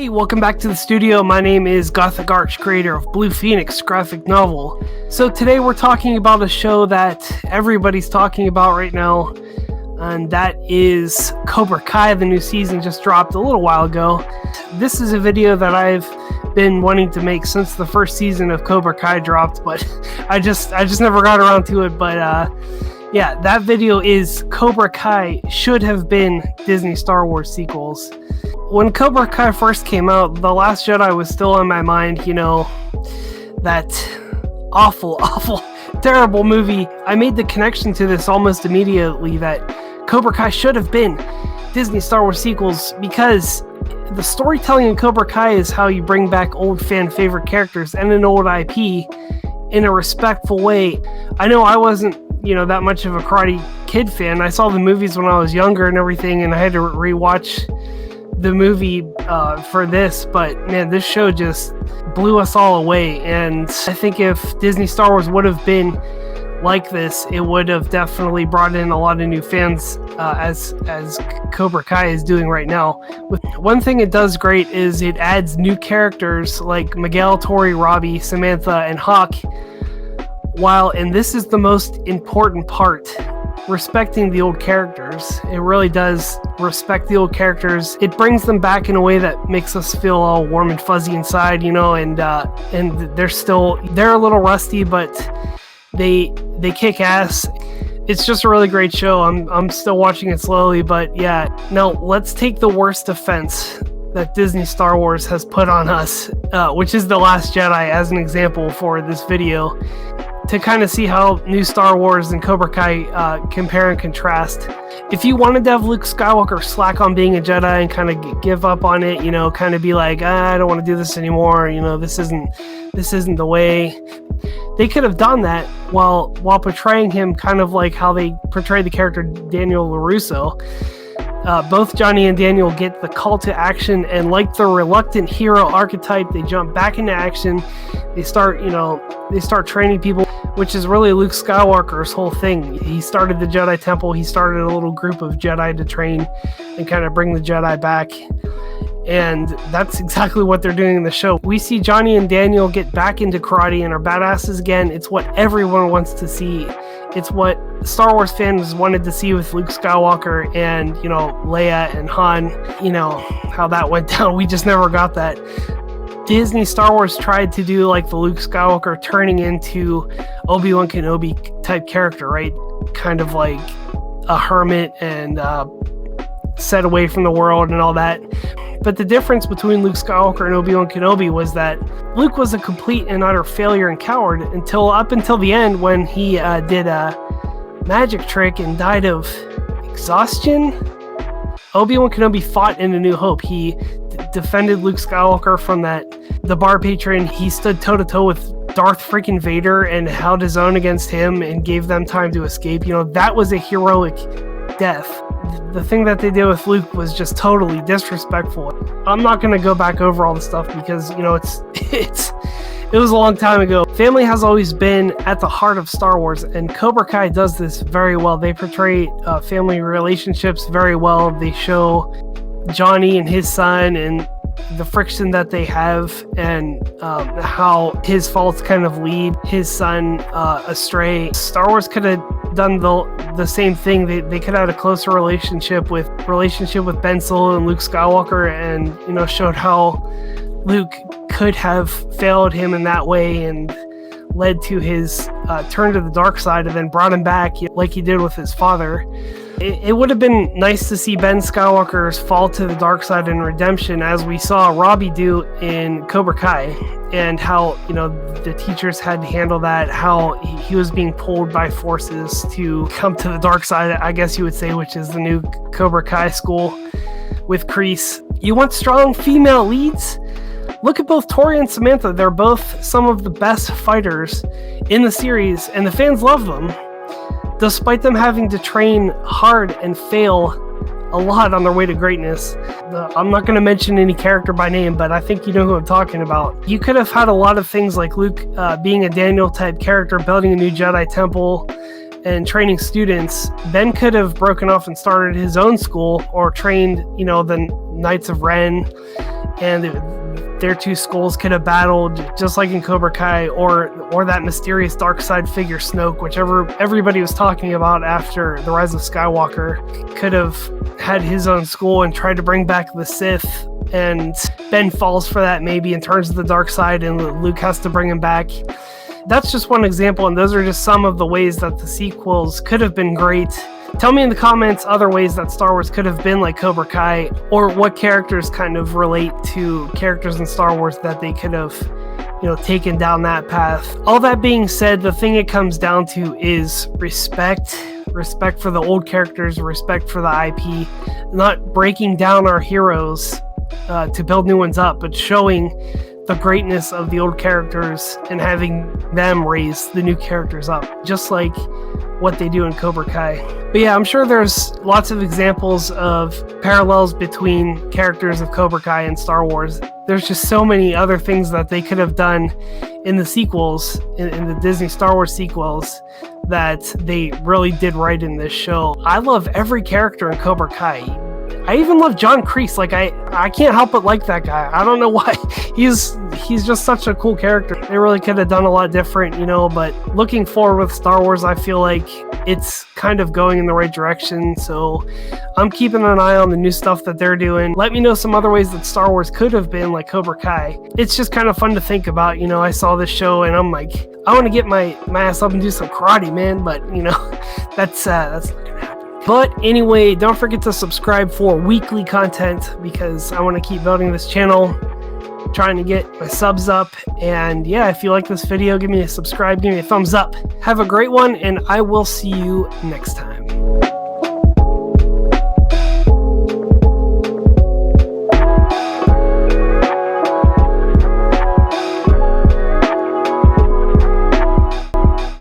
Hey, welcome back to the studio. My name is Gothic Arch, creator of Blue Phoenix graphic novel. So today we're talking about a show that everybody's talking about right now, and that is Cobra Kai. The new season just dropped a little while ago. This is a video that I've been wanting to make since the first season of Cobra Kai dropped, but I just never got around to it. But yeah, that video is Cobra Kai should have been Disney Star Wars sequels. When Cobra Kai first came out, The Last Jedi was still on my mind, you know, that awful, terrible movie. I made the connection to this almost immediately that Cobra Kai should have been Disney Star Wars sequels, because the storytelling in Cobra Kai is how you bring back old fan favorite characters and an old IP in a respectful way. I know I wasn't, that much of a Karate Kid fan. I saw the movies when I was younger and everything, and I had to rewatch the movie for this, but man, this show just blew us all away. And I think if Disney Star Wars would have been like this, it would have definitely brought in a lot of new fans, as Cobra Kai is doing right now. One thing it does great is it adds new characters like Miguel, Tori, Robbie, Samantha, and Hawk. And this is the most important part, respecting the old characters. It really does respect the old characters. It brings them back in a way that makes us feel all warm and fuzzy inside, and they're a little rusty, but they kick ass. It's just a really great show. I'm still watching it slowly, but yeah. Now let's take the worst offense that Disney Star Wars has put on us, which is The Last Jedi, as an example for this video, to kind of see how new Star Wars and Cobra Kai compare and contrast. If you wanted to have Luke Skywalker slack on being a Jedi and kind of give up on it, kind of be like, I don't want to do this anymore, this isn't the way. They could have done that while portraying him kind of like how they portrayed the character Daniel LaRusso. Both Johnny and Daniel get the call to action, and like the reluctant hero archetype, they jump back into action. They start training people, which is really Luke Skywalker's whole thing. He started the Jedi Temple. He started a little group of Jedi to train and kind of bring the Jedi back. And that's exactly what they're doing in the show. We see Johnny and Daniel get back into karate and are badasses again. It's what everyone wants to see. It's what Star Wars fans wanted to see with Luke Skywalker and, Leia and Han. How that went down. We just never got that. Disney Star Wars tried to do like the Luke Skywalker turning into Obi-Wan Kenobi type character, right? Kind of like a hermit and set away from the world and all that. But the difference between Luke Skywalker and Obi-Wan Kenobi was that Luke was a complete and utter failure and coward up until the end, when he did a magic trick and died of exhaustion. Obi-Wan Kenobi fought in A New Hope. He defended Luke Skywalker from the bar patron. He stood toe-to-toe with Darth freaking Vader and held his own against him and gave them time to escape. That was a heroic death. The thing that they did with Luke was just totally disrespectful. I'm not going to go back over all the stuff because, it was a long time ago. Family has always been at the heart of Star Wars, and Cobra Kai does this very well. They portray family relationships very well. They show Johnny and his son and the friction that they have, and how his faults kind of lead his son astray. Star Wars could have done the same thing. They could have had a closer relationship with Ben Solo and Luke Skywalker, and showed how Luke could have failed him in that way and led to his turn to the dark side, and then brought him back like he did with his father. It would have been nice to see Ben Skywalker's fall to the dark side and redemption, as we saw Robbie do in Cobra Kai, and how the teachers had to handle that, how he was being pulled by forces to come to the dark side, I guess you would say, which is the new Cobra Kai school with Kreese. You want strong female leads? Look at both Tori and Samantha. They're both some of the best fighters in the series, and the fans love them, despite them having to train hard and fail a lot on their way to greatness. I'm not going to mention any character by name, but I think you know who I'm talking about. You could have had a lot of things like Luke being a Daniel type character, building a new Jedi temple and training students. Ben could have broken off and started his own school, or trained, the Knights of Ren, and their two skulls could have battled just like in Cobra Kai, or that mysterious dark side figure Snoke, whichever everybody was talking about after the Rise of Skywalker, could have had his own school and tried to bring back the Sith, and Ben falls for that maybe and turns to the dark side, and Luke has to bring him back. That's just one example, and those are just some of the ways that the sequels could have been great. Tell me in the comments other ways that Star Wars could have been like Cobra Kai, or what characters kind of relate to characters in Star Wars that they could have, taken down that path. All that being said, the thing it comes down to is respect. Respect for the old characters, respect for the IP, not breaking down our heroes to build new ones up, but showing the greatness of the old characters and having them raise the new characters up, just like what they do in Cobra Kai. But yeah, I'm sure there's lots of examples of parallels between characters of Cobra Kai and Star Wars. There's just so many other things that they could have done in the sequels, in the Disney Star Wars sequels, that they really did right in this show. I love every character in Cobra Kai. I even love John Kreese. Like I can't help but like that guy. I don't know why. He's just such a cool character. They really could have done a lot different, but looking forward with Star Wars, I feel like it's kind of going in the right direction. So I'm keeping an eye on the new stuff that they're doing. Let me know some other ways that Star Wars could have been like Cobra Kai. It's just kind of fun to think about. I saw this show and I'm like, I want to get my ass up and do some karate, man. But that's not gonna happen. But anyway, don't forget to subscribe for weekly content, because I want to keep building this channel, trying to get my subs up. And yeah, if you like this video, give me a subscribe, give me a thumbs up. Have a great one, and I will see you next time.